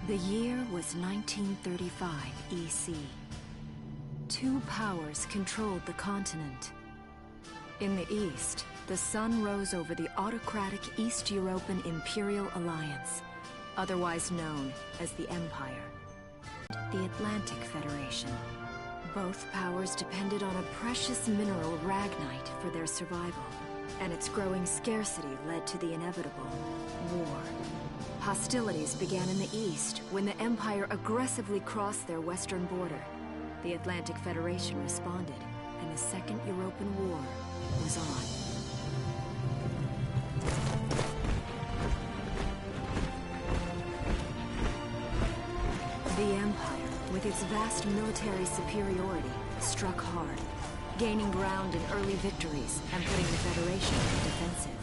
The year was 1935 EC. Two powers controlled the continent. In the east, the sun rose over the autocratic East European Imperial Alliance, otherwise known as the Empire, the Atlantic Federation. Both powers depended on a precious mineral ragnite for their survival, and its growing scarcity led to the inevitable war. Hostilities began in the east when the Empire aggressively crossed their western border. The Atlantic Federation responded, and the Second European War was on. The Empire, with its vast military superiority, struck hard, gaining ground in early victories and putting the Federation on the defensive.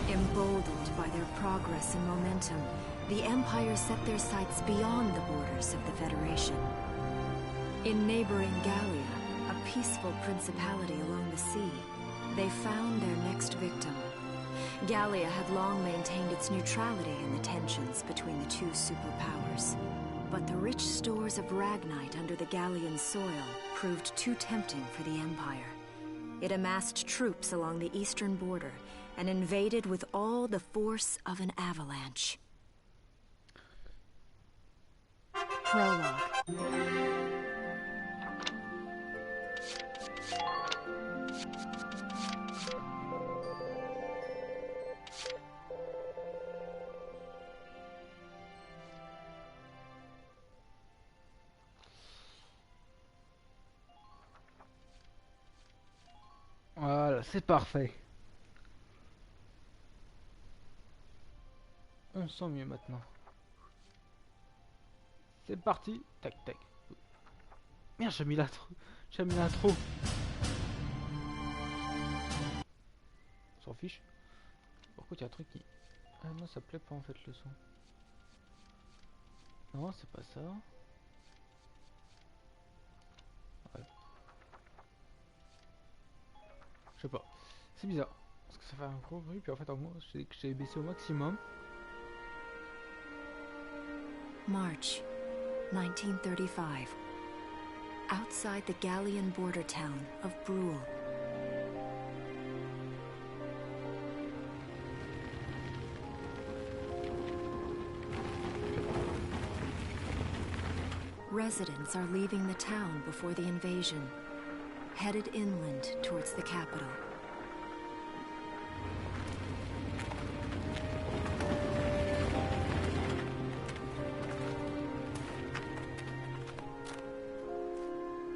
Emboldened by their progress and momentum, the Empire set their sights beyond the borders of the Federation. In neighboring Gallia, a peaceful principality along the sea, they found their next victim. Gallia had long maintained its neutrality in the tensions between the two superpowers. But the rich stores of ragnite under the Gallian soil proved too tempting for the Empire. It amassed troops along the eastern border and invaded with all the force of an avalanche. Prologue. Voilà, c'est parfait. On sent mieux maintenant. C'est parti. Tac tac. Merde, j'ai mis l'intro. J'ai mis l'intro. On s'en fiche. Par contre, il y a un truc qui... Ah non, ça plaît pas en fait le son. Non, c'est pas ça. Ouais. Je sais pas. C'est bizarre. Parce que ça fait un gros bruit. Puis en fait, moi, j'ai baissé au maximum. March 1935. Outside the Gallian border town of Brule. Residents are leaving the town before the invasion, headed inland towards the capital.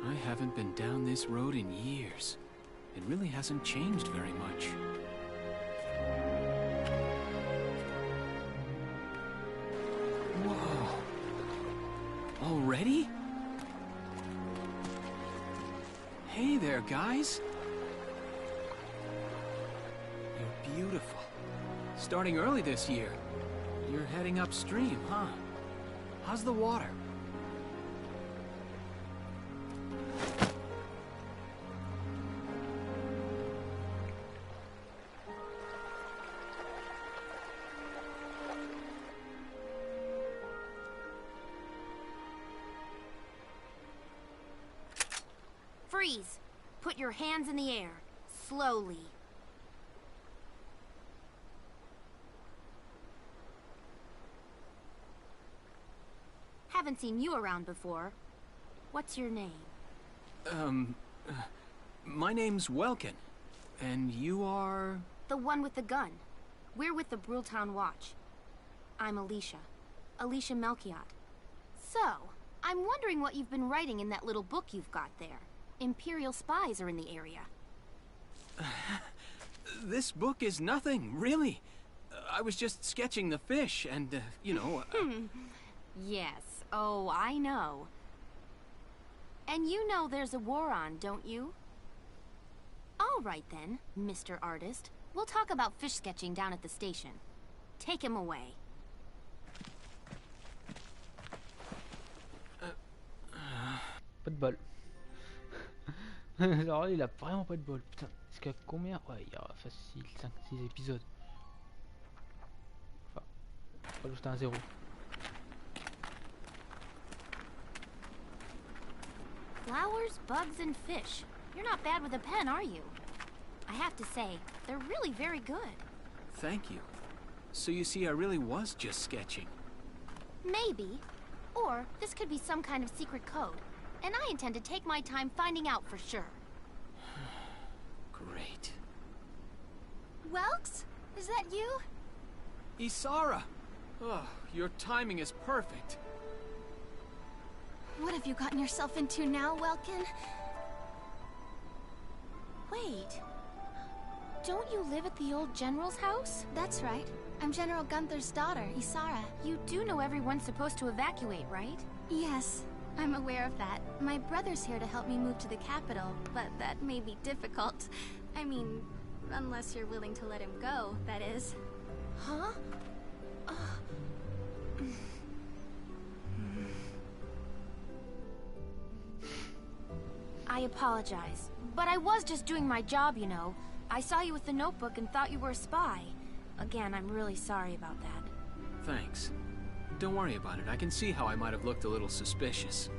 I haven't been down this road in years. It really hasn't changed very much. Whoa. Already? Hey there, guys. You're beautiful. Starting early this year. You're heading upstream, huh? How's the water? Freeze! Put your hands in the air. Slowly. Haven't seen you around before. What's your name? My name's Welkin. And you are... The one with the gun. We're with the Bruletown Watch. I'm Alicia. Alicia Melchiot. So, I'm wondering what you've been writing in that little book you've got there. Imperial spies are in the area. This book is nothing, really. I was just sketching the fish and, you know... Yes. Oh, I know. And you know there's a war on, don't you? All right then, Mr. Artist. We'll talk about fish sketching down at the station. Take him away. Pas de bol. Alors il a vraiment pas de bol. Putain, est-ce qu'il y a combien? Ouais, il y a facile 5-6 épisodes. Enfin, pas juste un 0. Flowers, bugs, and fish. You're not bad with a pen, are you? I have to say, they're really very good. Thank you. So you see, I really was just sketching. Maybe. Or this could be some kind of secret code. And I intend to take my time finding out for sure. Great. Welks? Is that you? Isara! Oh, your timing is perfect. What have you gotten yourself into now, Welkin? Wait. Don't you live at the old General's house? That's right. I'm General Gunther's daughter, Isara. You do know everyone's supposed to evacuate, right? Yes, I'm aware of that. My brother's here to help me move to the capital, but that may be difficult. I mean, unless you're willing to let him go, that is. Huh? I apologize, but I was just doing my job, you know. I saw you with the notebook and thought you were a spy. Again, I'm really sorry about that. Thanks. Don't worry about it. I can see how I might have looked a little suspicious.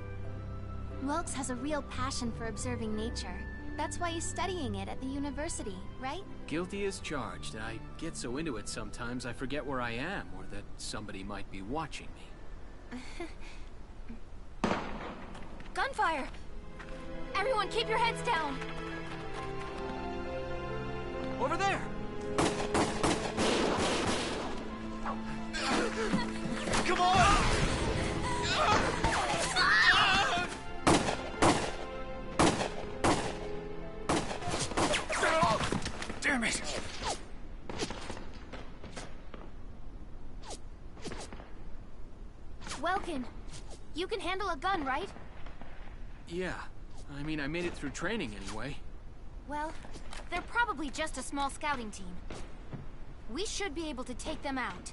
Welks has a real passion for observing nature. That's why he's studying it at the university, right? Guilty as charged. I get so into it sometimes I forget where I am or that somebody might be watching me. Gunfire! Everyone keep your heads down! Over there! Come on! Damn it! Welkin, you can handle a gun, right? Yeah. I mean, I made it through training anyway. Well, they're probably just a small scouting team. We should be able to take them out.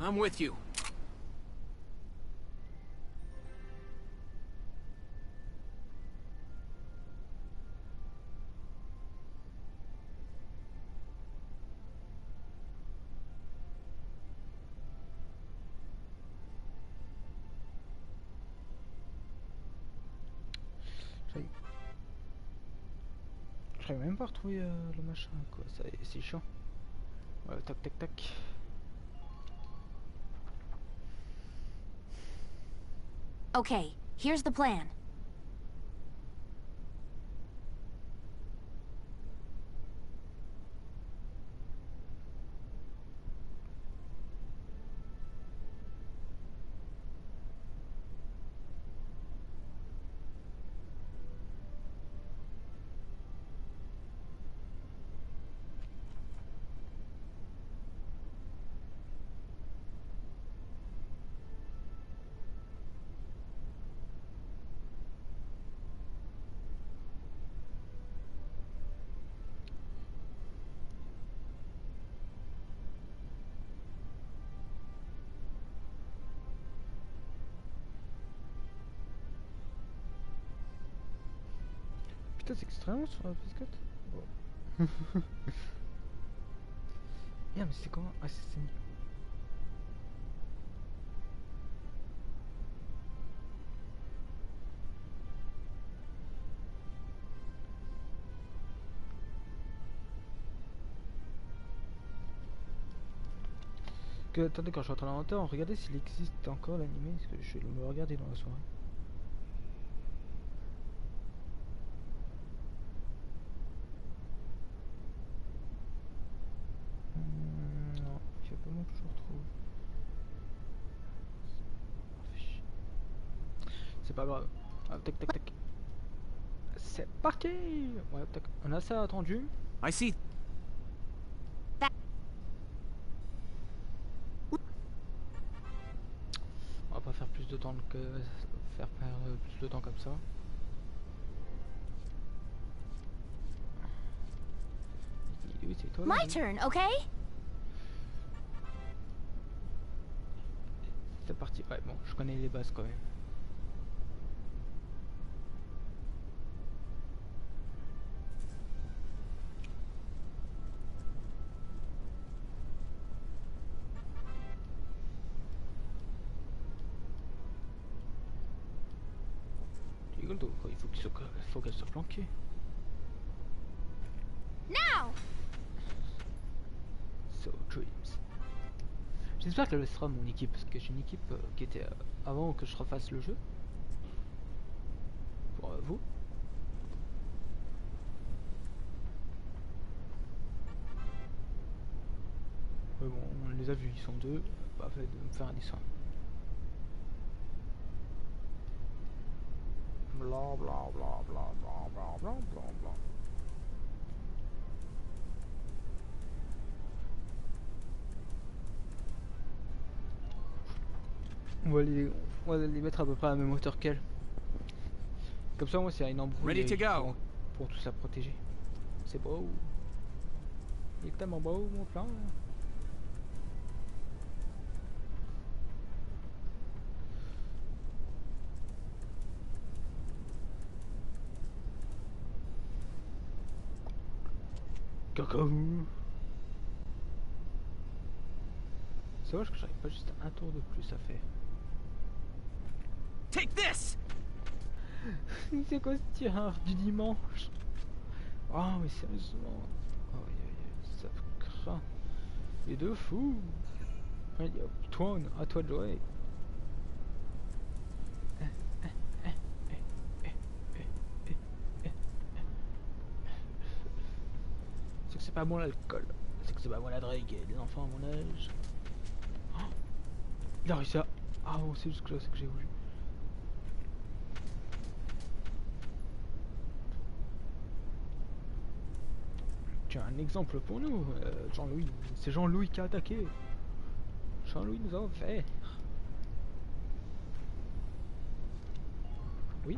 I'm with you. J'arrive même pas à retrouver le machin, quoi. C'est chiant. Voilà, tac tac tac. Okay, here's the plan. Putain, c'est extrêmement sur la PS4. Bon. Yeah, mais c'est comment? Ah, c'est mieux. Attendez, quand je suis en train d'inventer, regardez s'il existe encore l'animé, parce que je vais le regarder dans la soirée. Non, il faut pas moi que je retrouve. C'est pas grave. Ah, tac tac tac. C'est parti. Ouais, tac. On a ça attendu. I see. On va pas faire plus de temps que faire perdre plus de temps comme ça. Oui, c'est toi. My turn, okay? C'est parti. Ouais, bon, je connais les bases quand même. bientôt. Il faut qu'elle soit planquée. Now! So dreams. J'espère qu'elle sera mon équipe, parce que j'ai une équipe qui était avant que je refasse le jeu. Pour vous. Mais bon, on les a vus, ils sont deux. Pas fait de me faire un dessin. Bla bla bla bla bla bla bla bla bla. On va les mettre à peu près à la même hauteur qu'elle. Comme ça, moi, c'est une embrouille pour tous la protéger. C'est beau. Il est tellement beau, mon plan. Cacao. C'est dommage que j'arrive pas juste un tour de plus à faire. Take this! C'est quoi ce tireur du dimanche? Oh mais sérieusement. Oh ça craint. Les deux fous. Allez hop, toi, à toi de jouer. C'est que c'est pas bon l'alcool. C'est que c'est pas bon la drogue. Les enfants à mon âge. Oh, il a réussi à... Ah bon, c'est juste que là, c'est que j'ai voulu. Tiens, un exemple pour nous, Jean-Louis. C'est Jean-Louis qui a attaqué. Jean-Louis nous a offert. Oui.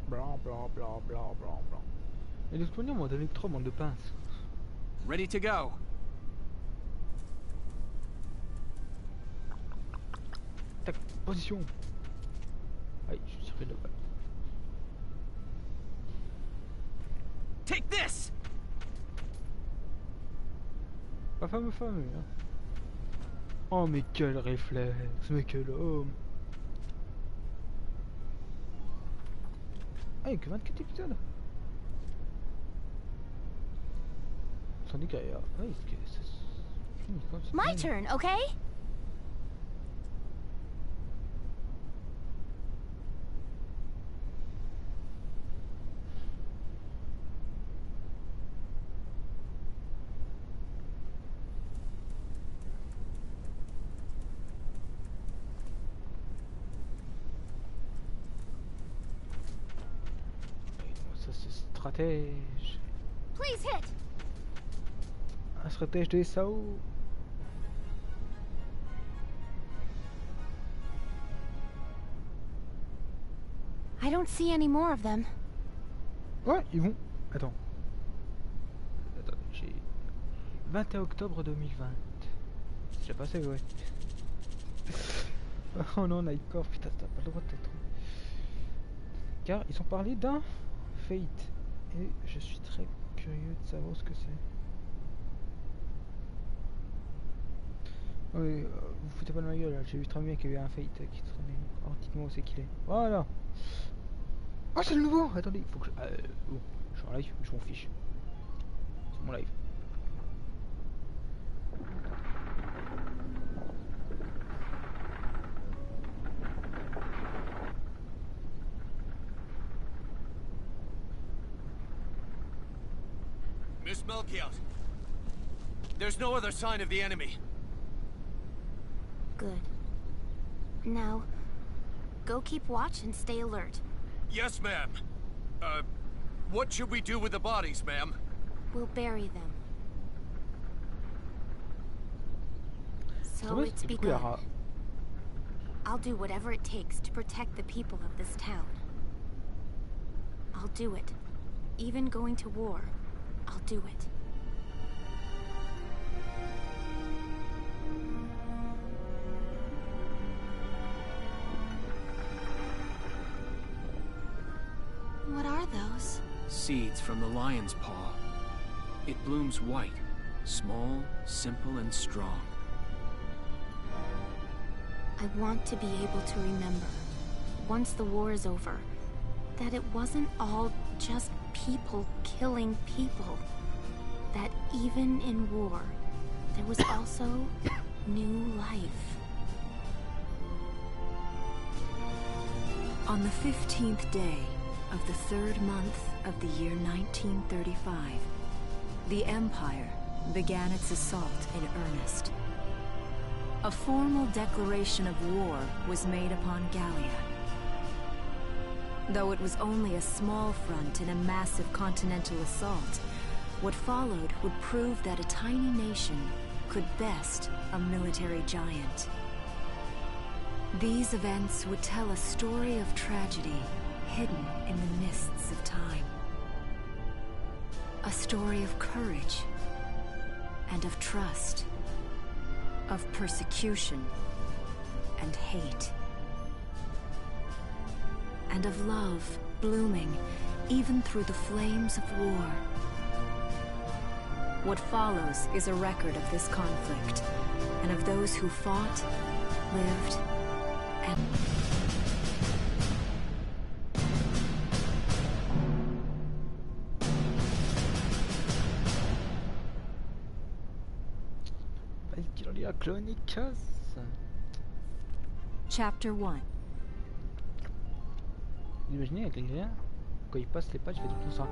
Blanc, blanc, blanc, blanc, blanc, blanc. Et de toute manière, moi, avec 3 bandes de pinces. Ready to go. Tac, position. Aïe, je suis fait de balle. Take this! Pas fameux, hein. Oh, mais quel réflexe, mais quel homme. Ah, il y a que 24 épisodes. Sans dire qu'il y a... Oui, c'est fini comme ça. My turn, okay? Ça, c'est stratège. Please hit! Un stratège des SAO. I don't see any more of them. Ouais, ils vont. Attends, j'ai 21 octobre 2020. J'ai passé, ouais. Oh non, Nightcore, putain, t'as pas le droit de t'être. Car ils ont parlé d'un Fate. Et je suis très curieux de savoir ce que c'est. Oui, vous foutez pas de ma gueule, là. J'ai vu très bien qu'il y avait un Fate qui traînait. Oh, dites-moi où c'est qu'il est. Voilà. Oh, c'est le nouveau. Attendez, il faut que je... oh, je suis en live, je m'en fiche. C'est mon live. Miss Melchior, there's no other sign of the enemy. Good. Now, go keep watch and stay alert. Yes, ma'am. What should we do with the bodies, ma'am? We'll bury them. So it's begun. I'll do whatever it takes to protect the people of this town. I'll do it. Even going to war, I'll do it. What are those? Seeds from the lion's paw. It blooms white, small, simple, and strong. I want to be able to remember, once the war is over, that it wasn't all just people killing people. That even in war, there was also new life. On the 15th day of the 3rd month of the year 1935, the Empire began its assault in earnest. A formal declaration of war was made upon Gallia. Though it was only a small front in a massive continental assault, what followed would prove that a tiny nation could best a military giant. These events would tell a story of tragedy hidden in the mists of time. A story of courage and of trust, of persecution and hate, and of love blooming even through the flames of war. What follows is a record of this conflict, and of those who fought, lived, and... Valkyria Chronicles. Chapter 1. Vous imaginez avec les gars, quand il passe les patchs, il fait tout ça.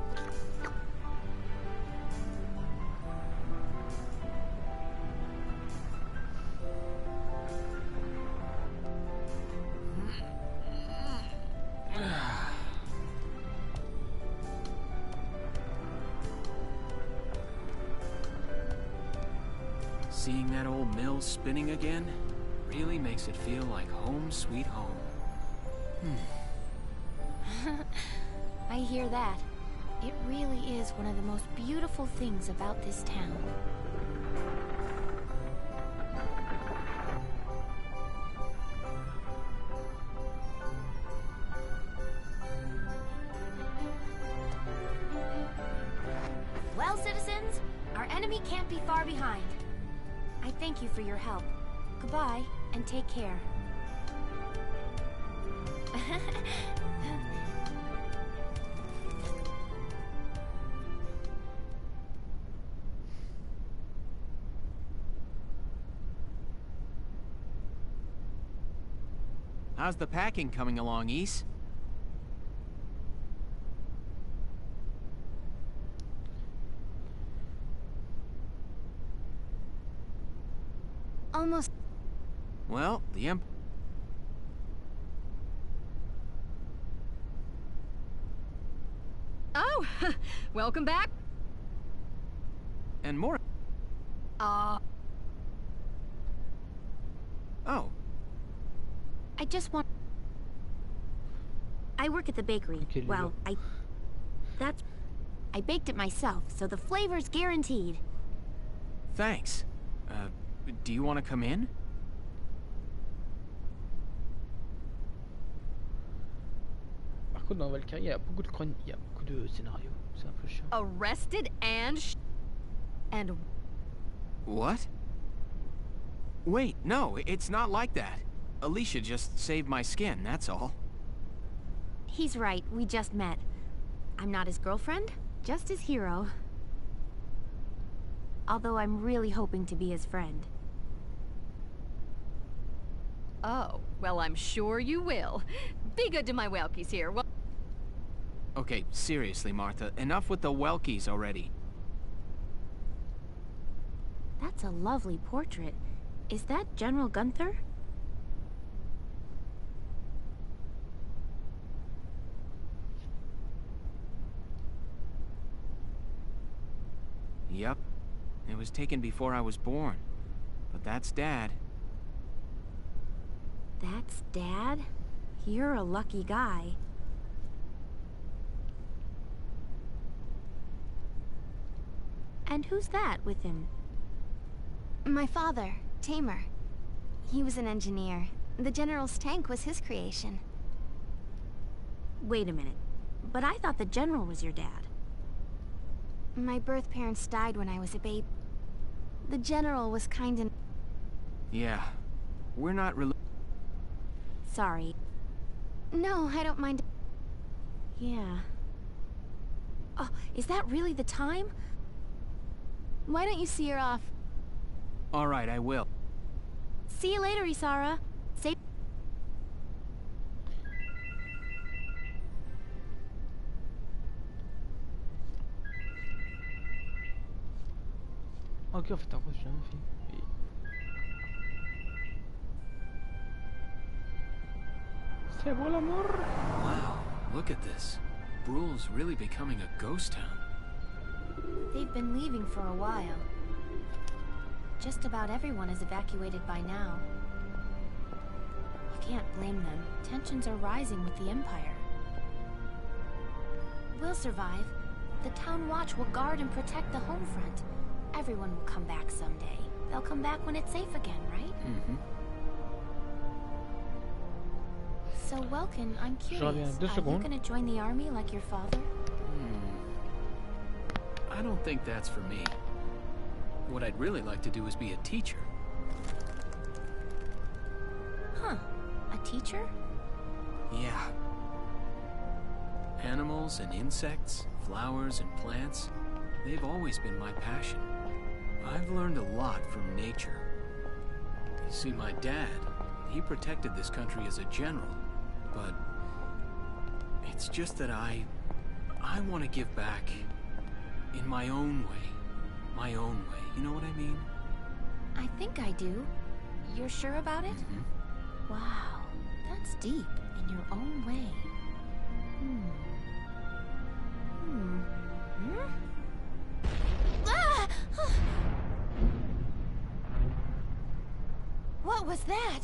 Seeing that old mill spinning again really makes it feel like home sweet home. I hear that. It really is one of the most beautiful things about this town. Well, citizens, our enemy can't be far behind. I thank you for your help. Goodbye, and take care. How's the packing coming along, Ys? Almost. Well, the Oh, welcome back. And more. Uh, Oh. I just want... I work at the bakery. Okay, well, I baked it myself, so the flavor's guaranteed. Thanks. Do you want to come in? Par contre, dans Valkyria, il y a beaucoup de il y a beaucoup de scénarios. C'est un peu chiant. arrested and What? Wait, no, it's not like that. Alicia just saved my skin, that's all. He's right, we just met. I'm not his girlfriend, just his hero. Although I'm really hoping to be his friend. oh, well, I'm sure you will. Be good to my Welkies here. Well, Okay, seriously, Martha, enough with the Welkies already. That's a lovely portrait. Is that General Gunther? Yup. It was taken before I was born. But that's Dad. That's Dad? You're a lucky guy. And who's that with him? My father, Tamer. He was an engineer. The General's tank was his creation. Wait a minute. But I thought the general was your dad. My birth parents died when I was a babe. The general was kind and... Yeah. We're not Sorry. No, I don't mind. Yeah. Oh, is that really the time? Why don't you see her off? All right, I will. See you later, Isara. Say... Ok, en fait, en gros, je suis un film. C'est pour l'amour. Wow, look at this. Bruhl's really becoming a ghost town. They've been leaving for a while. Just about everyone is evacuated by now. You can't blame them. Tensions are rising with the Empire. We'll survive. The Town Watch will guard and protect the home front. Everyone will come back someday. They'll come back when it's safe again, right? Mm-hmm. So, Welkin, I'm Je curious. reviens 2 Are you secondes. gonna join the army like your father? I don't think that's for me. What I'd really like to do is be a teacher. Huh. A teacher? Yeah. Animals and insects, flowers and plants, they've always been my passion. I've learned a lot from nature. You see, my dad, he protected this country as a general, but it's just that I want to give back in my own way. My own way, you know what I mean? I think I do. You're sure about it? Mm-hmm. Wow, that's deep in your own way. Ah! What was that?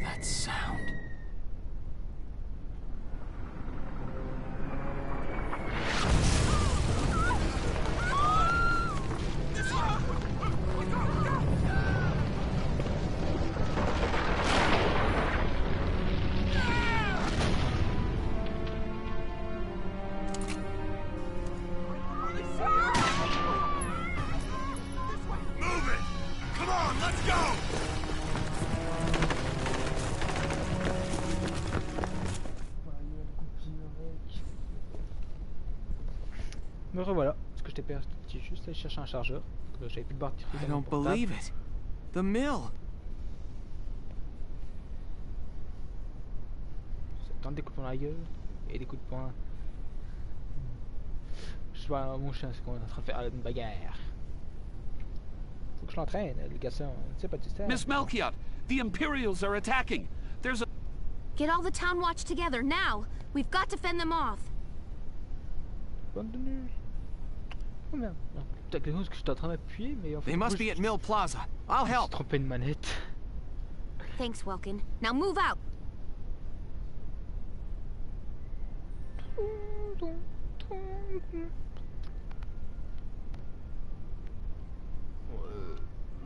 That sound. Me revoilà, parce que j'étais parti juste aller chercher un chargeur. J'avais plus de batterie I dans mon don't portable. believe it. The mill. Ça tente des coups de poing dans la gueule et des coups de poing. Je vois mon chien, c'est qu'on est en train de faire une bagarre. Faut que je l'entraîne, le garçon. C'est pas du style. Miss Melchiot, the Imperials are attacking. There's a... Get all the Town Watch together, now! We've got to fend them off! Bonne tenue. Oh merde. Putain, quelque chose que j'étais en train d'appuyer, mais en fait. They must be at Mill Plaza. I'll J'ai help. trompé de manette. Thanks, Welkin. Now move out!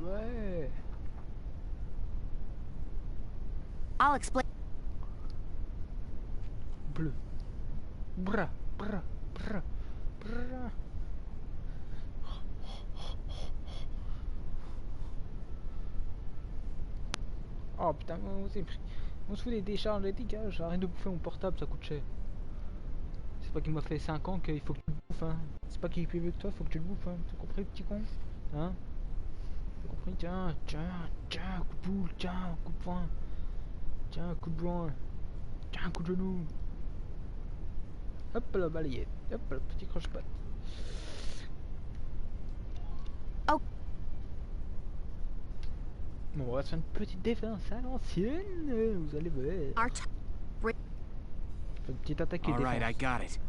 Ouais. I'll explain. Bleu. Bra, bra, bra, bra. Oh putain, on se fout des décharges, des dégages, arrête de bouffer mon portable, ça coûte cher. C'est pas qu'il m'a fait 5 ans qu'il faut que tu le bouffes, hein. C'est pas qu'il est plus vieux que toi, faut que tu le bouffes, hein. T'as compris, petit con? Hein? T'as compris? Tiens, coup de boule, tiens, coup de poing. Tiens, coup de poing. Tiens, coup de genou. Hop là, balayette. Hop là, petit croche-patte. Oh. Bon, on va se faire une petite défense à l'ancienne, vous allez voir. Une petite attaque et All right, I défense. got it.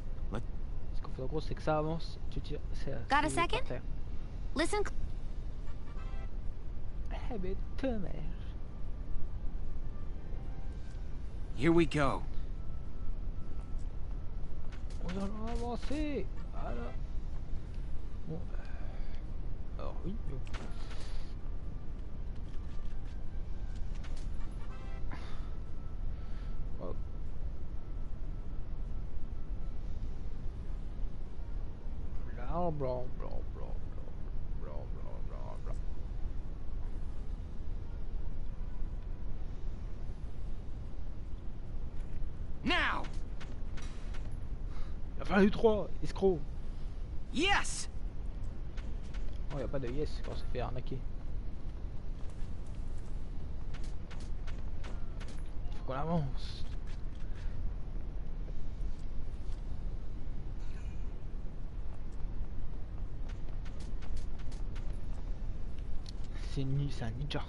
Ce qu'il faut en gros, c'est que ça avance, tu tires. Got a second? Listen. Eh ben, dommage. Here we go. On va avancer. Voilà. Bon. Alors oui. bla bla bla bla bla bla bla. Now! Il a fallu 3, escroc. Yes! Oh, y a pas de yes quand on se fait arnaquer. Faut qu'on avance. C'est un ninja.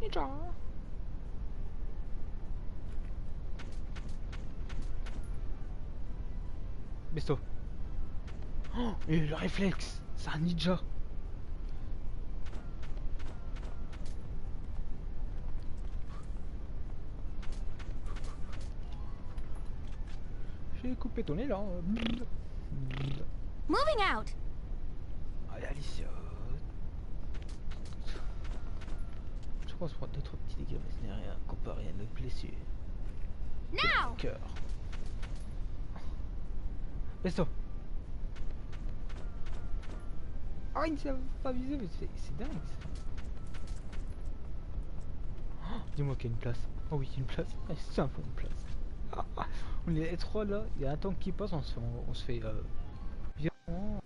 Ninja. Besto. Oh, et le réflexe, c'est un ninja. J'ai coupé ton élan. Moving out. Allez, Alicia. Je crois qu'on se prend 2-3 petits dégâts, mais ce n'est rien comparé à notre blessure. Now. Cœur. Besto. Ah, il ne s'est pas visé, mais c'est dingue ça. Oh, dis-moi qu'il y a une place. Oh oui, il y a une place. Ah, c'est un peu une place. On est les 3 là, il y a un temps qui passe, on se fait violent.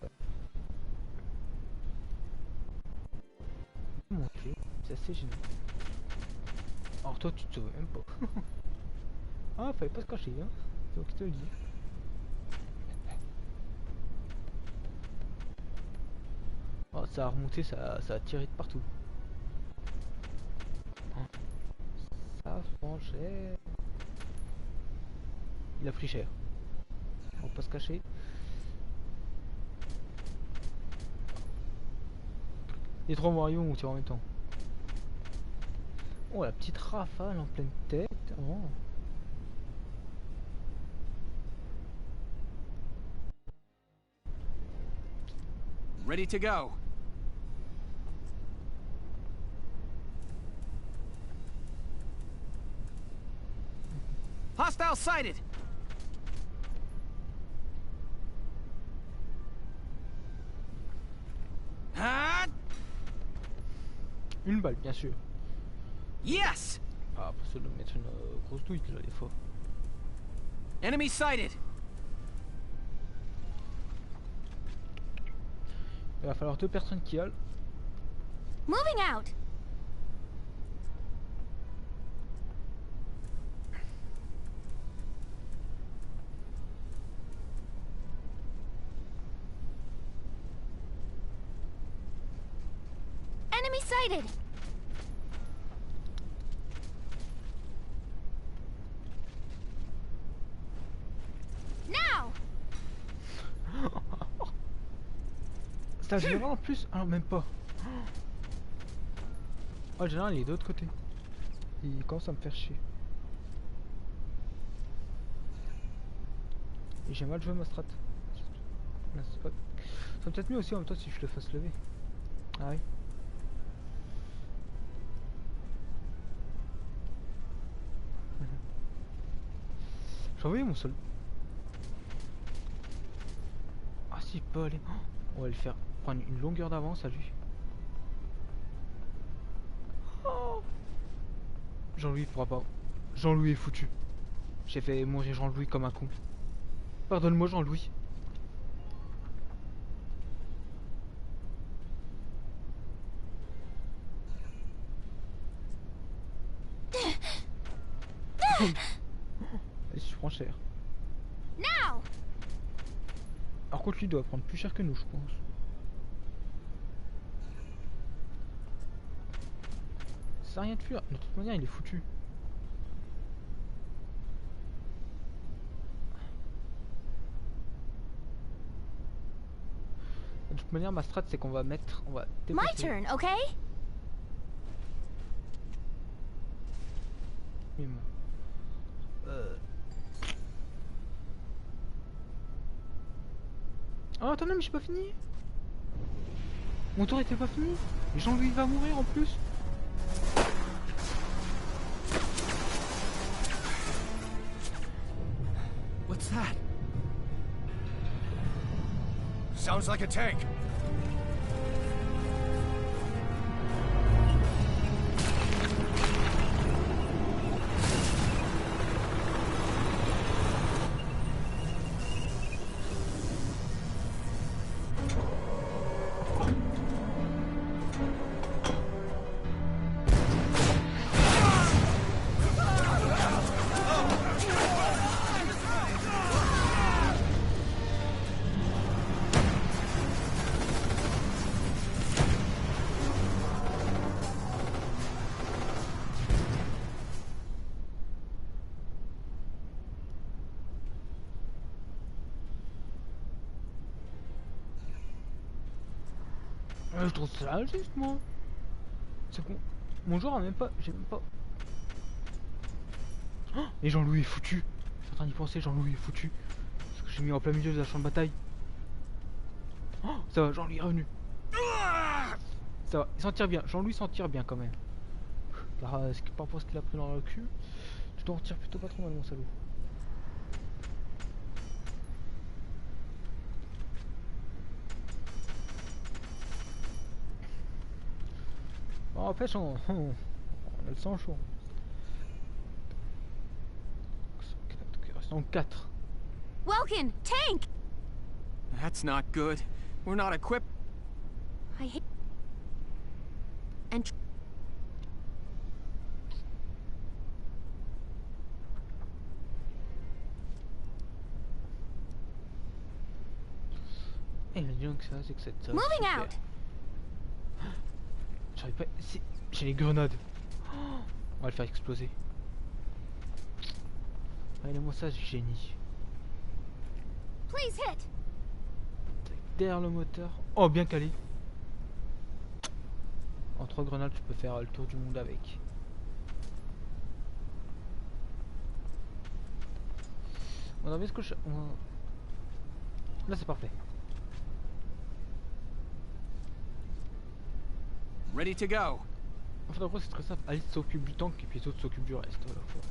Monter, c'est assez génial. Alors toi tu te sauves même pas. Ah, fallait pas se cacher, hein. Donc je te le dis. Oh, ça a remonté, ça a tiré de partout. Ça prend cher. Il a pris cher. On va pas se cacher. Les 3 Mario on tire en même temps. Oh, la petite rafale en pleine tête. Oh. Ready to go. Hostile sighted. Ah! Une balle, bien sûr. Yes. Ah, pour se le mettre une grosse douille là, des fois. Enemy sighted. Il va falloir 2 personnes qui halent. Moving out. Enemy sighted. Now. C'est un général en plus. Alors même pas. Oh, le général il est de l'autre côté. Il commence à me faire chier. Et j'ai mal joué ma strat. Ça serait peut-être mieux aussi en même temps si je le fasse lever. Ah oui. J'ai envoyé mon sol. Ah si, il peut aller. On va le faire prendre une longueur d'avance à lui. Oh. Jean-Louis pourra pas. Jean-Louis est foutu. J'ai fait mourir Jean-Louis comme un con. Pardonne-moi Jean-Louis. Et je prends cher. Now. Par contre lui doit prendre plus cher que nous je pense. Ça sert à rien de fuir, de toute manière il est foutu. De toute manière ma strat c'est qu'on va mettre, on va My déplacer. turn, okay? Oh attendez mais j'ai pas fini. Mon tour était pas fini. Et Jean-Louis va mourir en plus. What's that? Sounds like a tank. Je trouve ça injuste, moi. C'est con. Mon joueur a même pas. J'ai même pas. Oh, et Jean-Louis est foutu. Je suis en train d'y penser, Jean-Louis est foutu. Parce que j'ai mis en plein milieu de la champ de bataille. Oh, ça va, Jean-Louis est revenu. Ça va, il s'en tire bien. Jean-Louis s'en tire bien quand même. Par rapport à ce qu'il a pris dans le cul, je dois en tirer plutôt pas trop mal, mon salaud. Oh, pêche, on a le sang chaud. Il reste en 4. Welkin, tank! That's not good. We're not equipped. I hate... And... Et le bien que ça, c'est que cette... Moving out! J'arrive pas... Si... J'ai les grenades. Oh, on va le faire exploser. Regardez-moi ça, génie. Please hit! Derrière le moteur. Oh, bien calé. En 3 grenades, tu peux faire le tour du monde avec. On a vu ce que je... Là, c'est parfait. Ready to go. En fait, en gros, c'est très simple. Alice s'occupe du tank et puis les autres s'occupent du reste. Voilà, quoi.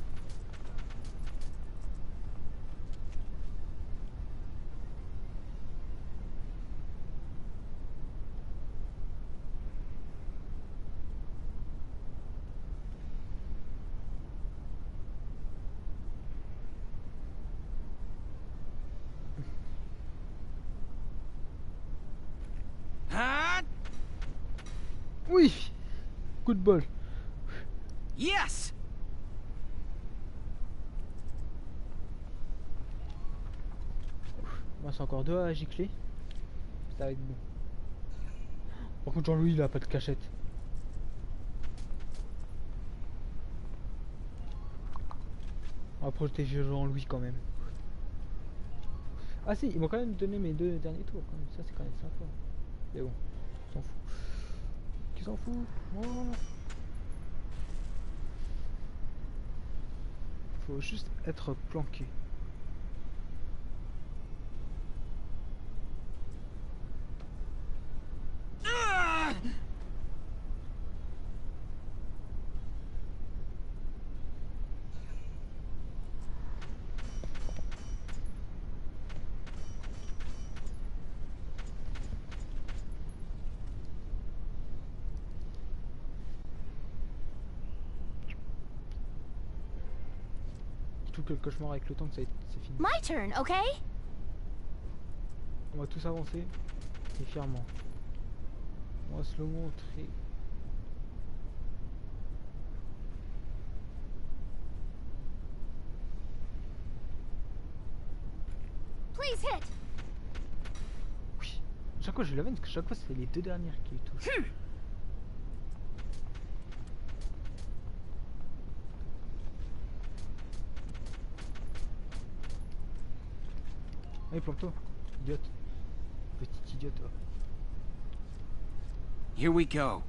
Oui! Coup de bol. Yes! Moi, c'est encore 2 à gicler. Ça va être bon. Par contre, Jean-Louis, il a pas de cachette. On va protéger Jean-Louis quand même. Ah si, ils m'ont quand même donné mes 2 derniers tours. Quand même. Ça, c'est quand même sympa. Mais bon, on s'en fout. Qui s'en fout? Oh. Faut juste être planqué. Tout que le cauchemar avec le temps que c'est fini. My turn, okay? On va tous avancer et fièrement. On va se le montrer. Please hit! Oui. Chaque fois je la veine parce que chaque fois c'est les 2 dernières qui touchent. Allez, plante-toi, idiote. Petit idiote, toi. Here we go.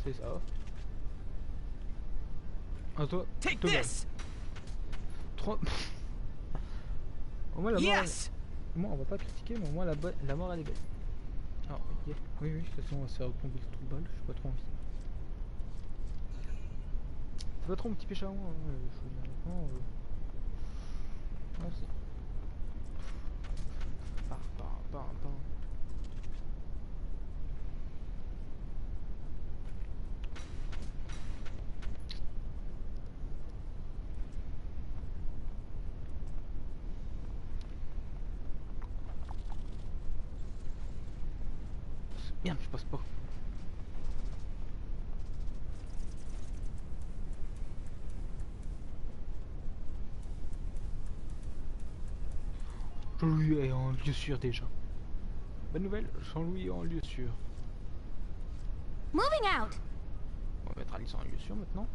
C'est ça. Ah, toi. Take toi, this! 3. Au moins la mort. Yes! Au moins on va pas critiquer, mais au moins la mort elle est belle. Ah, ok. Oui, de toute façon on va se faire tomber le trou de balle, je suis pas trop envie. C'est pas trop mon petit péché à moi, hein, faut dire honnêtement. Ouais, c'est... Pas. Bien, je passe pas. Jean-Louis est en lieu sûr déjà. Bonne nouvelle, Jean-Louis est en lieu sûr. Moving out. On va mettre Alice en lieu sûr maintenant.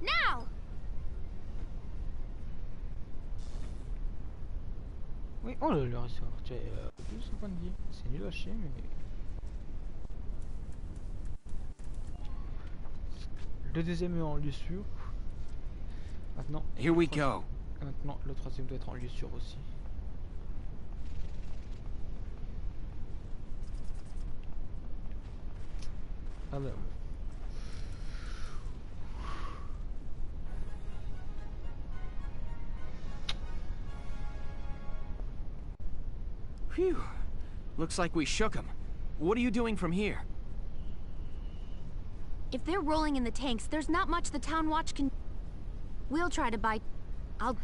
Now. Oui, oh là là, il s'est retiré 200 points de vie. C'est nul à chier, mais... Le deuxième est en lieu sûr. Maintenant... Here we go. Maintenant, le troisième doit être en lieu sûr aussi. Alors... Phew. Looks like we shook him. What are you doing from here? If they're rolling in the tanks, there's not much the town watch can... We'll try to buy... I'll...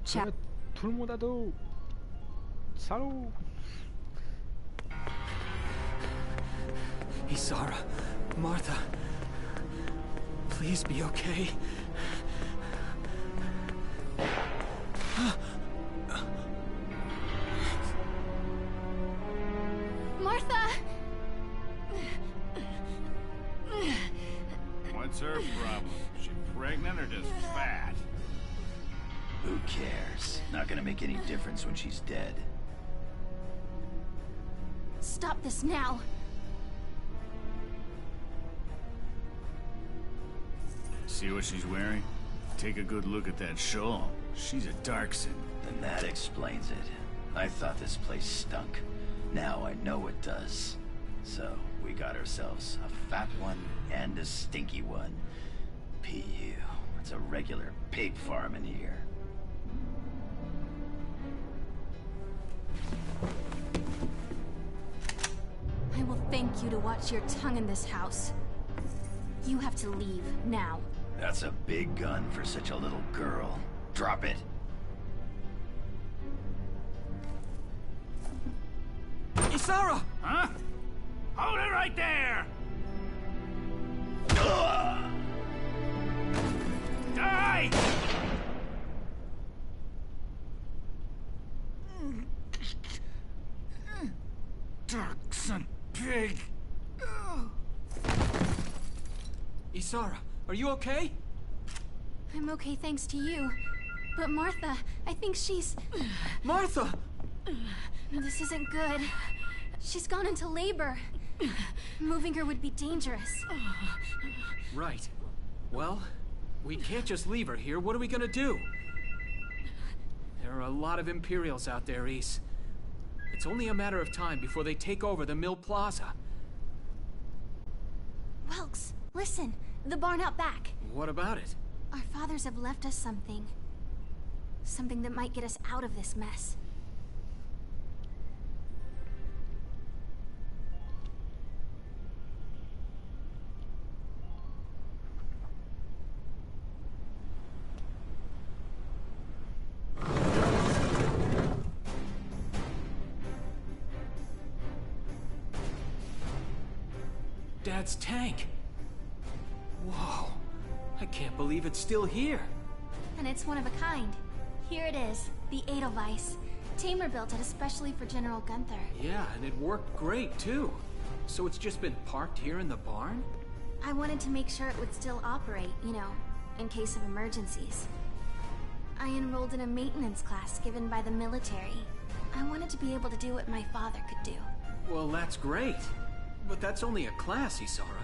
Check. Tout le monde à dos. Salaud. Isara, Martha, please be okay. Martha! What's her problem? She pregnant or just fat? Who cares? Not gonna make any difference when she's dead. Stop this now. See what she's wearing? Take a good look at that shawl. She's a Darkson. Then that explains it. I thought this place stunk. Now I know it does. So, we got ourselves a fat one and a stinky one. P.U. It's a regular pig farm in here. I will thank you to watch your tongue in this house. You have to leave, now. That's a big gun for such a little girl. Drop it. Isara! Huh? Hold it right there! Die! Darkson pig! Isara, are you okay? I'm okay thanks to you. But Martha, I think she's... Martha! This isn't good. She's gone into labor. Moving her would be dangerous. Right. Well, we can't just leave her here. What are we gonna do? There are a lot of Imperials out there, Ys. It's only a matter of time before they take over the Mill Plaza. Welks, listen. The barn out back. What about it? Our fathers have left us something. Something that might get us out of this mess. Dad's tank. Whoa. I can't believe it's still here. And it's one of a kind. Here it is, the Edelweiss. Tamer built it especially for General Gunther. Yeah, and it worked great, too. So it's just been parked here in the barn? I wanted to make sure it would still operate, you know, in case of emergencies. I enrolled in a maintenance class given by the military. I wanted to be able to do what my father could do. Well, that's great. But that's only a class, Isara.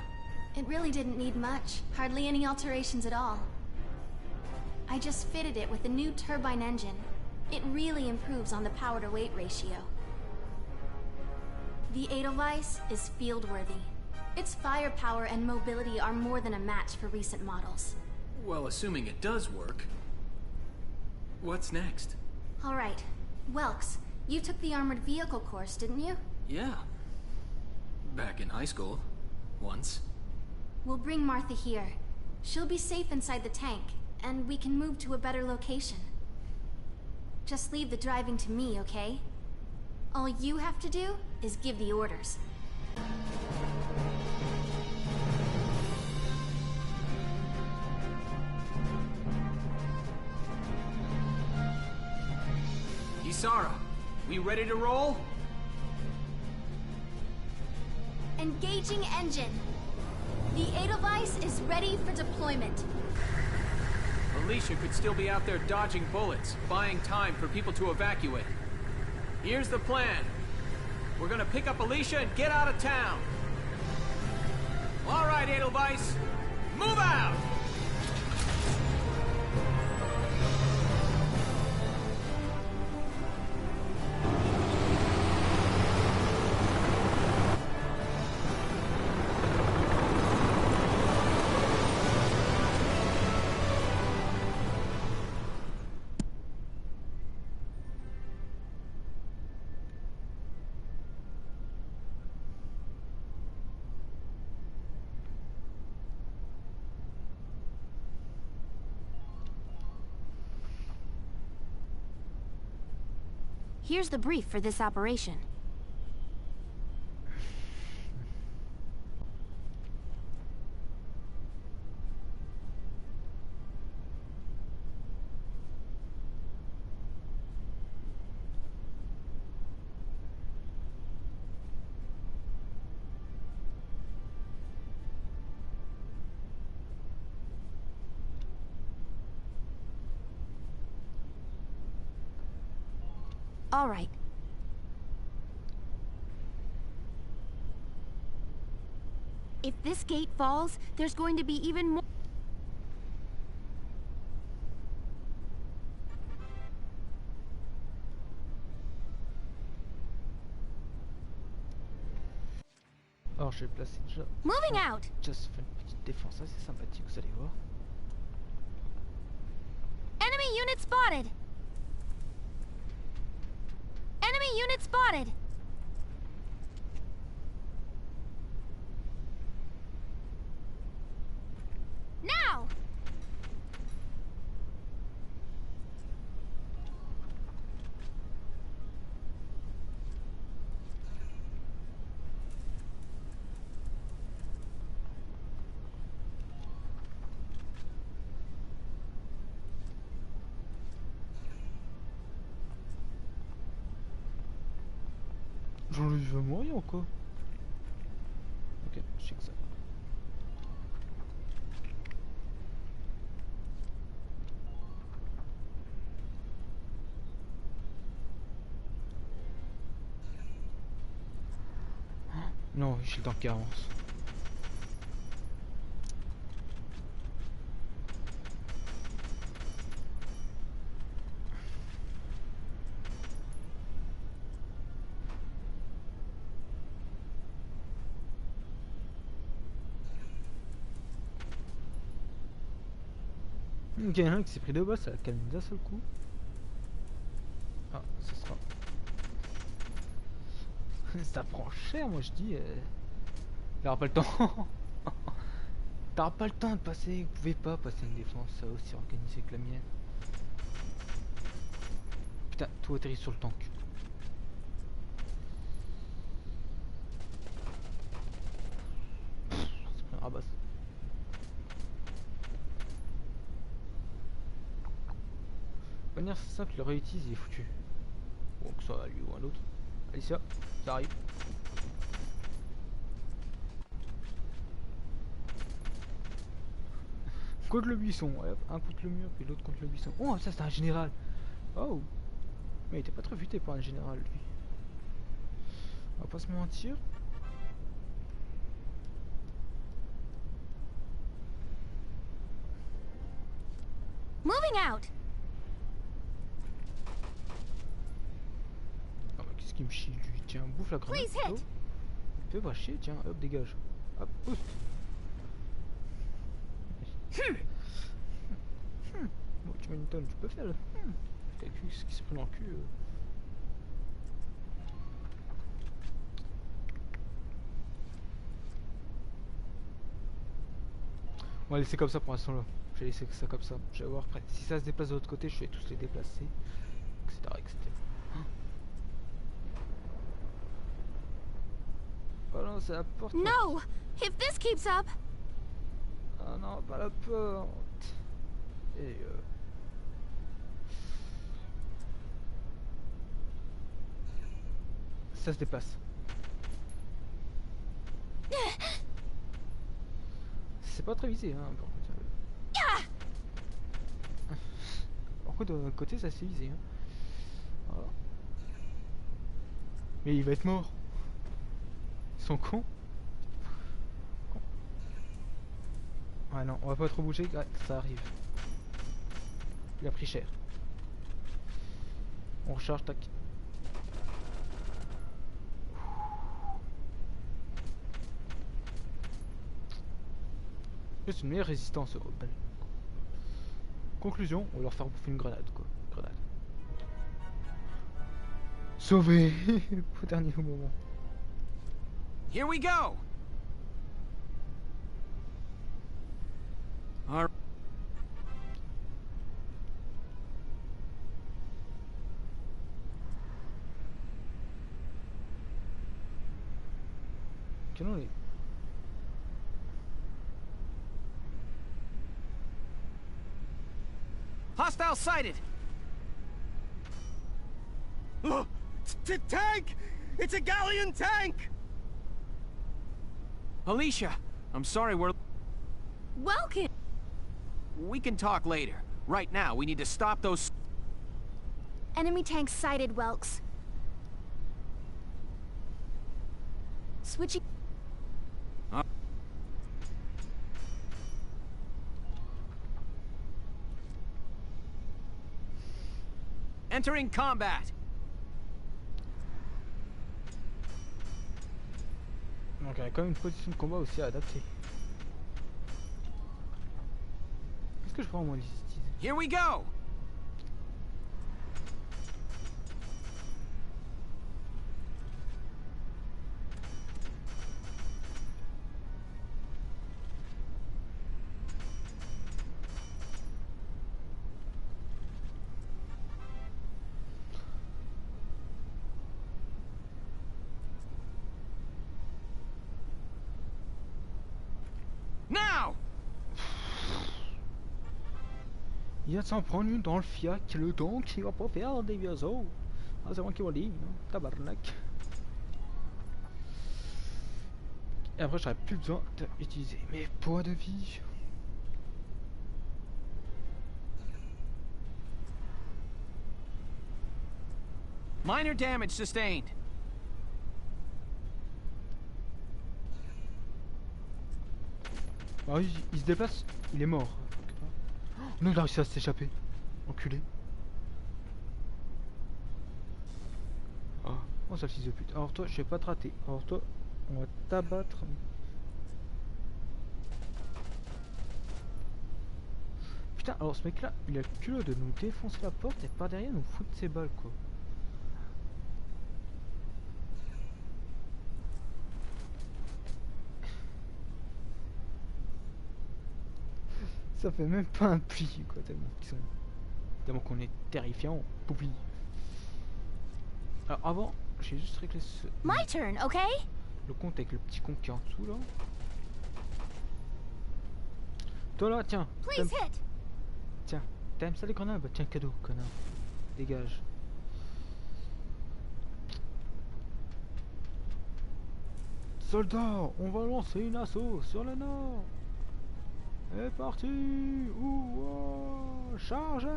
It really didn't need much. Hardly any alterations at all. I just fitted it with a new turbine engine. It really improves on the power-to-weight ratio. The Edelweiss is field-worthy. Its firepower and mobility are more than a match for recent models. Well, assuming it does work. What's next? All right. Welks, you took the armored vehicle course, didn't you? Yeah. Back in high school. Once. We'll bring Martha here. She'll be safe inside the tank, and we can move to a better location. Just leave the driving to me, okay? All you have to do is give the orders. Isara, we ready to roll? Engaging engine. The Edelweiss is ready for deployment. Alicia could still be out there dodging bullets, buying time for people to evacuate. Here's the plan. We're gonna pick up Alicia and get out of town. All right, Edelweiss, move out! Here's the brief for this operation. All right. If this gate falls, there's going to be even more. Alors je vais placer déjà. Moving out. Just faire une petite défense assez sympathique, vous allez voir. Enemy unit spotted. Enemy unit spotted. Now. Jean-Louis veut mourir ou quoi? Ok, je sais que ça. Non, j'ai le temps qui avance. Il y en a un qui s'est pris de bas, ça a calmé d'un seul coup. Ah, ça sera. Ça prend cher, moi je dis. Il aura pas le temps. T'auras pas le temps de passer. Vous pouvez pas passer une défense aussi organisée que la mienne. Putain, tout atterrit sur le tank. C'est pris un rabasse. De manière simple, le réutilise, il est foutu. Bon, que ce soit lui ou un autre. Alicia, ça arrive. Contre le buisson, ouais, un contre le mur, puis l'autre contre le buisson. Oh, ça c'est un général. Oh. Mais il était pas très futé pour un général lui. On va pas se mentir. Moving out. Oh, mais qu'est-ce qu'il me chie lui? Tiens, bouffe la grenade. Please hit. Fais pas chier, tiens, hop, dégage. Hop, boost. Bon, tu mets une tonne, tu peux faire le. Quelqu'un qui se prend dans le cul. On va laisser comme ça pour l'instant là. Je vais laisser ça comme ça. Je vais voir après. Si ça se déplace de l'autre côté, je vais tous les déplacer. Etc. etc. Oh non, c'est la porte. No! If this keeps up. Ah non, pas la porte. Et ça se déplace. C'est pas très visé, hein. Par contre, d'un côté, ça s'est visé. Hein. Voilà. Mais il va être mort. Ils sont cons. Ouais, non, on va pas trop bouger. Ah, ça arrive. Il a pris cher. On recharge, tac. C'est une meilleure résistance au rebelle. Conclusion, on va leur faire bouffer une grenade quoi. Grenade. Sauvé au dernier moment. Here we go. All right. Quel on est? Hostile sighted. Tank! It's a galleon tank! Alicia, I'm sorry we're... Welcome. We can talk later. Right now, we need to stop those... Enemy tank sighted, Welks. Switching. Entering combat. Donc il y a quand même une position de combat aussi à adapter. Qu'est-ce que je prends moi les utiliser? Here we go. Now. Il vient de s'en prendre une dans le fiac, le tank il va pas faire des biazos. Ah c'est moi qui vous le dis, hein, tabarnak. Et après j'aurais plus besoin d'utiliser mes points de vie. Minor damage sustained. Ah oui, il se déplace, il est mort. Non, il a réussi à s'échapper. Enculé. Oh, ça le fils de pute. Alors toi, je vais pas te rater. Alors toi, on va t'abattre. Putain, alors ce mec là, il a le culot de nous défoncer la porte et par derrière nous foutre ses balles quoi. Ça fait même pas un pli quoi, tellement qu'ils sont. Tellement qu'on est terrifiant, poupli. Alors avant, j'ai juste réglé ce. My turn, okay? Le compte avec le petit con qui est en dessous là. Toi là, tiens. Please hit. Tiens, t'aimes ça les grenades? Bah tiens, cadeau, connard. Dégage. Soldats, on va lancer une assaut sur le nord. Et parti. Ouah, chargez.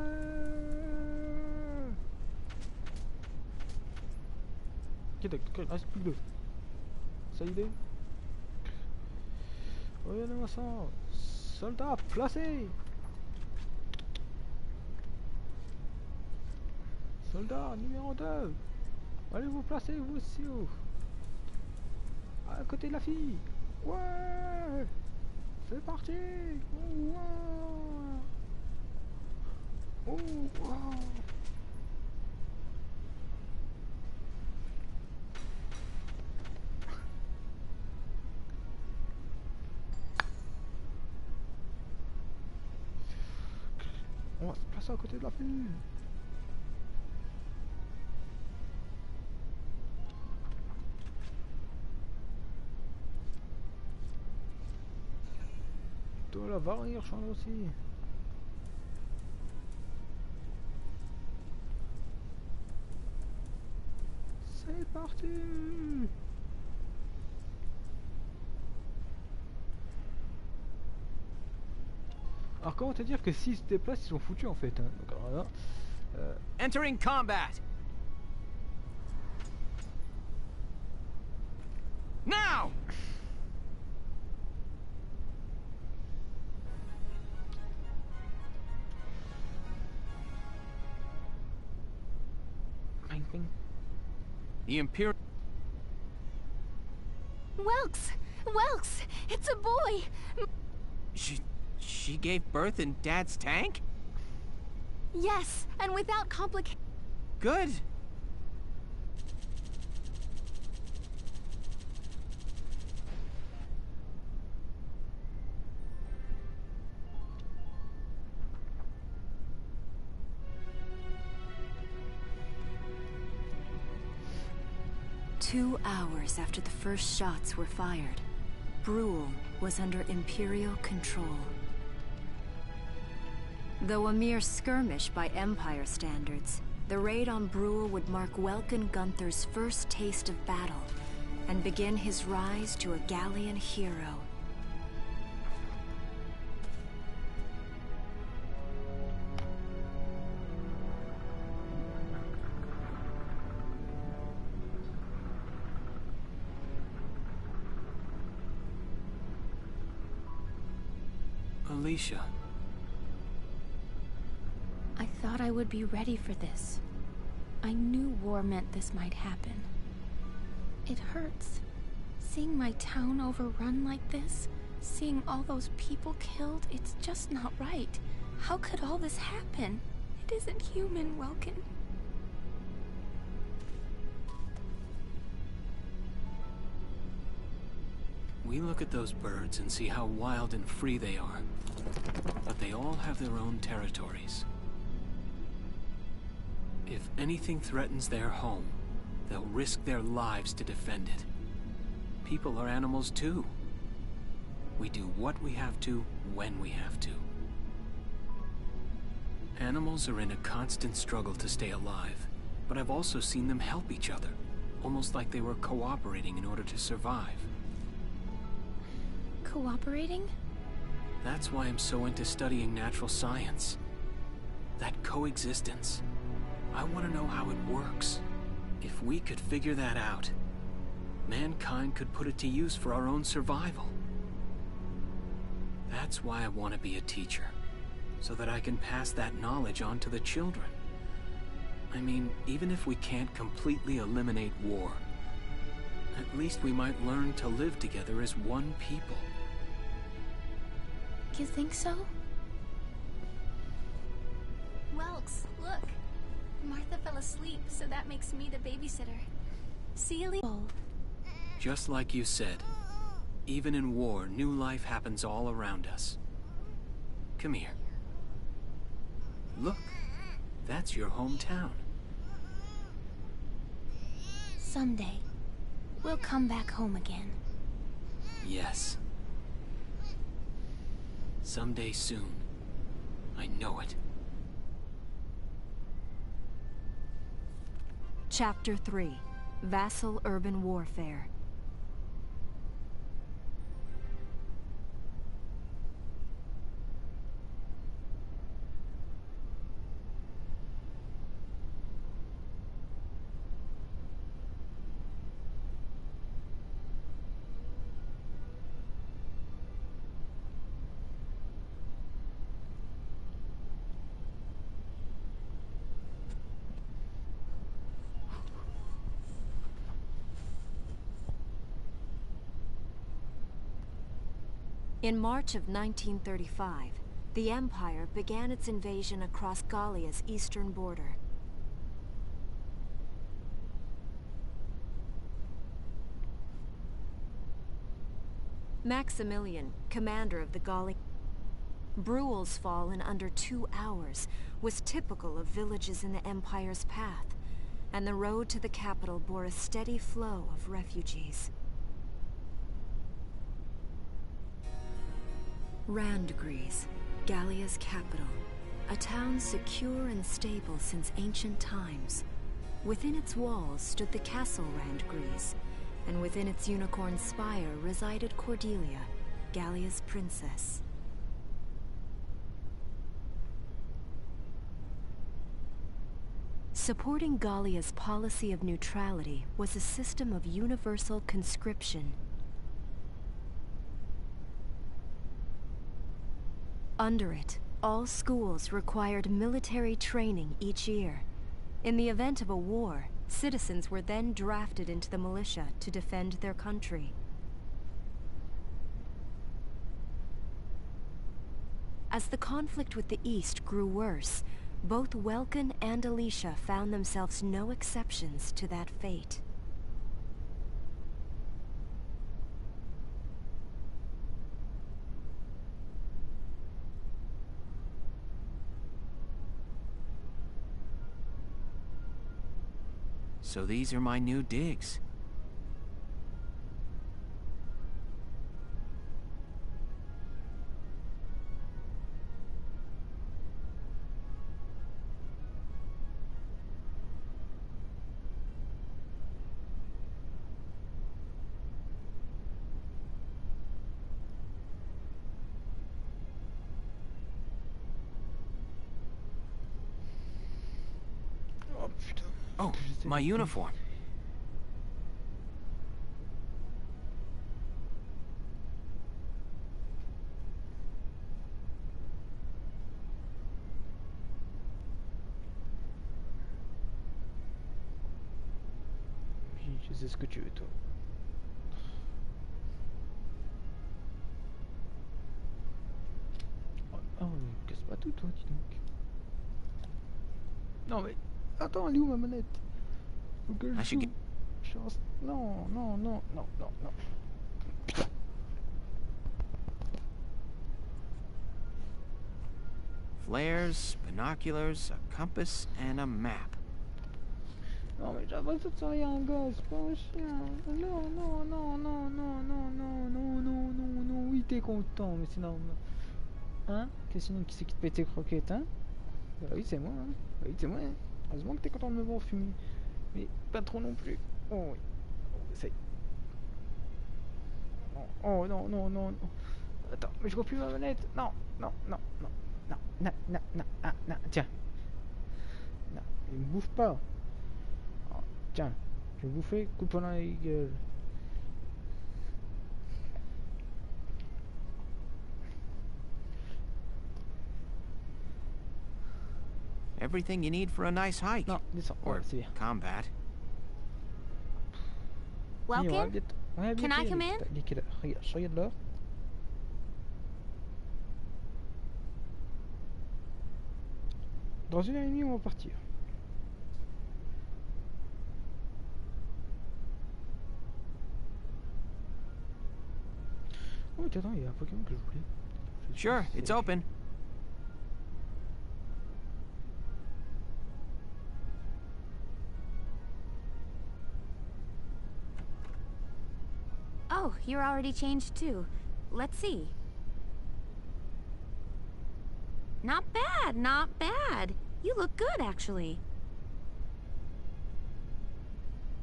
il reste plus que 2. Ça y est. Regardez-moi ça. Soldat placé. Soldat numéro 2. Allez vous placer vous aussi. À côté de la fille. Ouais. C'est parti. Ouais. Oh, wow. On va se placer à côté de la fille. De la Valkyria change aussi. C'est parti. Alors comment te dire que s'ils se déplacent, ils sont foutus en fait. Hein. Donc, alors là, Entering combat. Now. Bing, bing. The Imperial. Welks, it's a boy. She gave birth in Dad's tank? Yes, and without complication. Good. Two hours after the first shots were fired, Brule was under Imperial control. Though a mere skirmish by Empire standards, the raid on Brule would mark Welkin Gunther's first taste of battle, and begin his rise to a Gallian hero. Alicia. I thought I would be ready for this. I knew war meant this might happen. It hurts. Seeing my town overrun like this, seeing all those people killed, it's just not right. How could all this happen? It isn't human, Welkin. We look at those birds and see how wild and free they are. But they all have their own territories. If anything threatens their home, they'll risk their lives to defend it. People are animals too. We do what we have to, when we have to. Animals are in a constant struggle to stay alive, but I've also seen them help each other, almost like they were cooperating in order to survive. Cooperating? That's why I'm so into studying natural science. That coexistence. I want to know how it works. If we could figure that out, mankind could put it to use for our own survival. That's why I want to be a teacher, so that I can pass that knowledge on to the children. I mean, even if we can't completely eliminate war, at least we might learn to live together as one people. You think so? Welks, look. Martha fell asleep, so that makes me the babysitter. See, Elise? Just like you said, even in war, new life happens all around us. Come here. Look, that's your hometown. Someday, we'll come back home again. Yes. Someday soon. I know it. Chapter 3. Vassal Urban Warfare. In March of 1935, the Empire began its invasion across Gallia's eastern border. Maximilian, commander of the Gallian... Bruhl's fall in under 2 hours was typical of villages in the Empire's path, and the road to the capital bore a steady flow of refugees. Randgries, Gallia's capital, a town secure and stable since ancient times. Within its walls stood the castle Randgries, and within its unicorn spire resided Cordelia, Gallia's princess. Supporting Gallia's policy of neutrality was a system of universal conscription. Under it, all schools required military training each year. In the event of a war, citizens were then drafted into the militia to defend their country. As the conflict with the East grew worse, both Welkin and Alicia found themselves no exceptions to that fate. So these are my new digs. Oh, my uniform. Oui, je sais ce que tu veux, toi. Oh, mais casse pas tout, toi, dis donc. Non, mais... Attends, elle est où ma manette? Faut que je joue. Non, non, non, non, non, non. Putain. Flares, binoculars, a compass, and a map. Non, mais j'avance sur rien, gars, c'est pas un chien. Non, non, non, non, non, non, non, non, non, non, non. Oui, t'es content, mais c'est normal. Hein? Qu'est-ce qui c'est qui te pète tes croquettes, hein? Bah oui, c'est moi, hein. Bah oui, c'est moi, hein. Heureusement que t'es content de me voir fumer. Mais pas trop non plus. Oh oui. Oh, ça y est. Non. Oh non, non, non, non. Attends, mais je vois plus ma manette. Non, non, non, non. Non, non, non, non, ah, non, tiens. Non, il me bouffe pas. Oh, tiens, je vais me bouffer, coupe dans la gueule. Everything you need for a nice hike. Non, descends. Or C'est bien. combat. Welkin? Can I come in? Il est quelle heure? Regarde, je regarde l'heure. Dans 1h30, on va partir. Oh, mais attends, il y a un Pokémon que je voulais. Sure, it's open. Oh, you're already changed too. Let's see. Not bad, not bad. You look good, actually.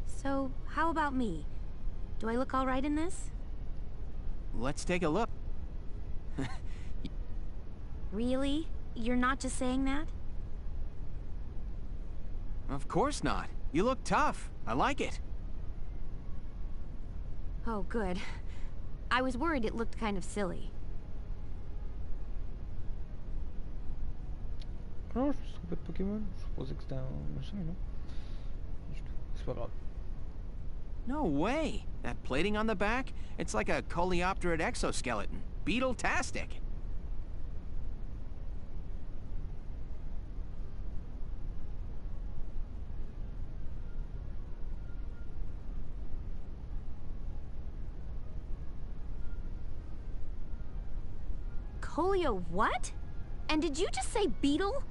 So, how about me? Do I look all right in this? Let's take a look. Really? You're not just saying that? Of course not. You look tough. I like it. Oh, good. I was worried it looked kind of silly. Non, je me trouve pas de Pokémon. Je pensais que c'était un machin, mais non. C'est pas grave. No way. That plating on the back? It's like a coleopterate exoskeleton. Beetle-tastic. Colio what? And did you just say beetle?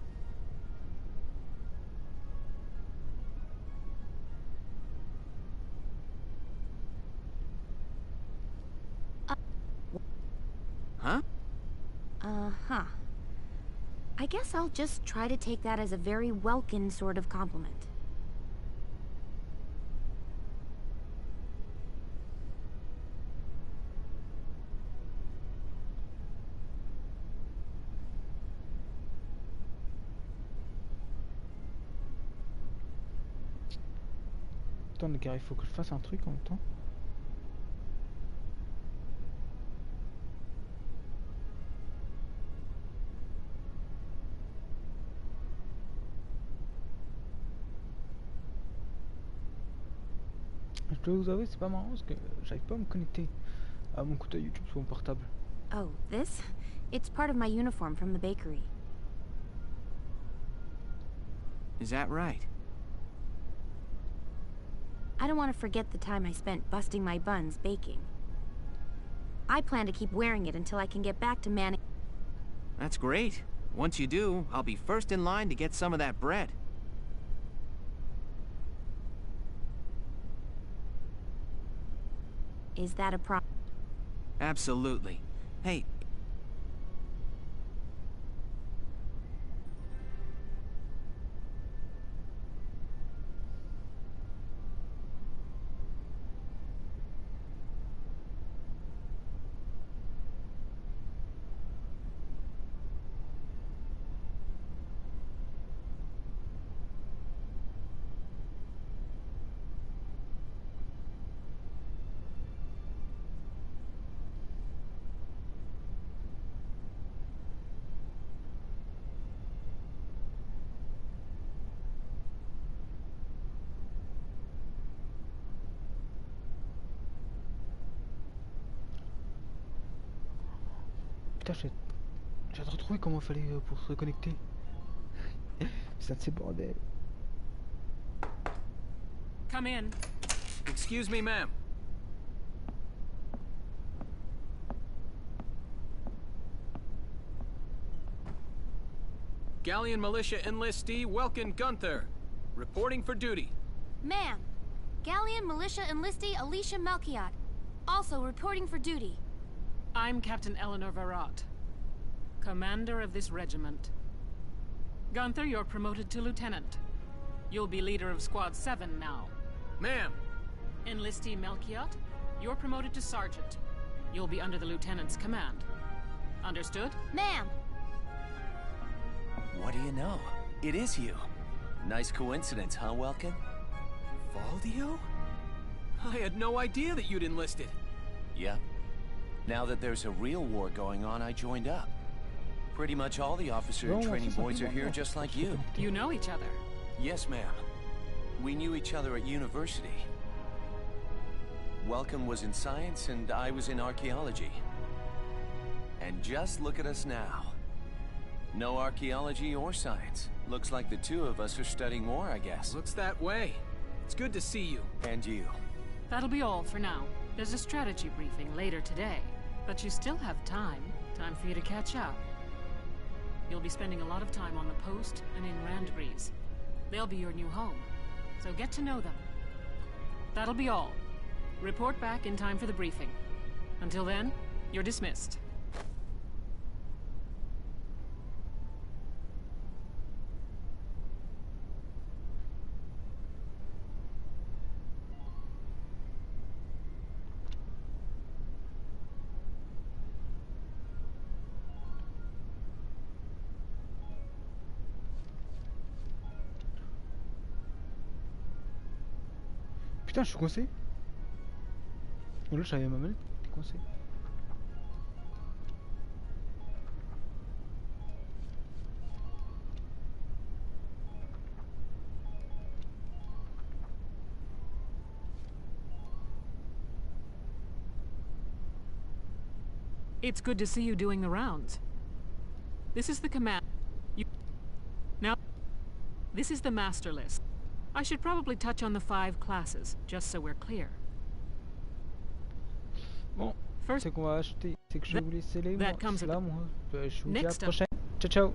Huh? Uh-huh. I guess I'll just try to take that as a very welcome sort of compliment. Attends, car il faut que je fasse un truc en même temps. Je dois vous avouer, c'est pas marrant parce que j'arrive pas à me connecter à mon compte YouTube sur mon portable. Oh, this? It's part of my uniform from the bakery. Is that right? I don't want to forget the time I spent busting my buns baking. I plan to keep wearing it until I can get back to manning. That's great. Once you do, I'll be first in line to get some of that bread. Is that a problem? Absolutely. Hey, Putain, j'ai retrouvé comment il fallait pour se connecter. Ça c'est bordel. Come in. excuse me, ma'am. Galleon Militia Enlistee Welkin Gunther, reporting for duty. Ma'am, Galleon Militia Enlistee Alicia Melchiot, also reporting for duty. I'm Captain Eleanor Varrot, commander of this regiment. Gunther, you're promoted to lieutenant. You'll be leader of Squad 7 now. Ma'am. Enlistee Melchiot, you're promoted to sergeant. You'll be under the lieutenant's command. Understood? Ma'am. What do you know? It is you. Nice coincidence, huh, Welkin? Valdio? I had no idea that you'd enlisted. Yep. Now that there's a real war going on, I joined up. Pretty much all the officer and training boys are here just like you. You know each other? Yes, ma'am. We knew each other at university. Welcome was in science and I was in archaeology. And just look at us now. No archaeology or science. Looks like the two of us are studying war, I guess. Looks that way. It's good to see you. And you. That'll be all for now. There's a strategy briefing later today. But you still have time. Time for you to catch up. You'll be spending a lot of time on the post and in Randbreeze. They'll be your new home. So get to know them. That'll be all. Report back in time for the briefing. Until then, you're dismissed. Putain, je suis coincé. Oh là, j'avais ma manette, t'es coincé. It's good to see you doing the rounds. This is the command. Now, this is the master list. I should probably touch on the 5 classes, just so we're clear. Bon, c'est qu'on va acheter. C'est que je vais vous laisser les mots. C'est là, moi. Je vous dis à la prochaine. Ciao, ciao.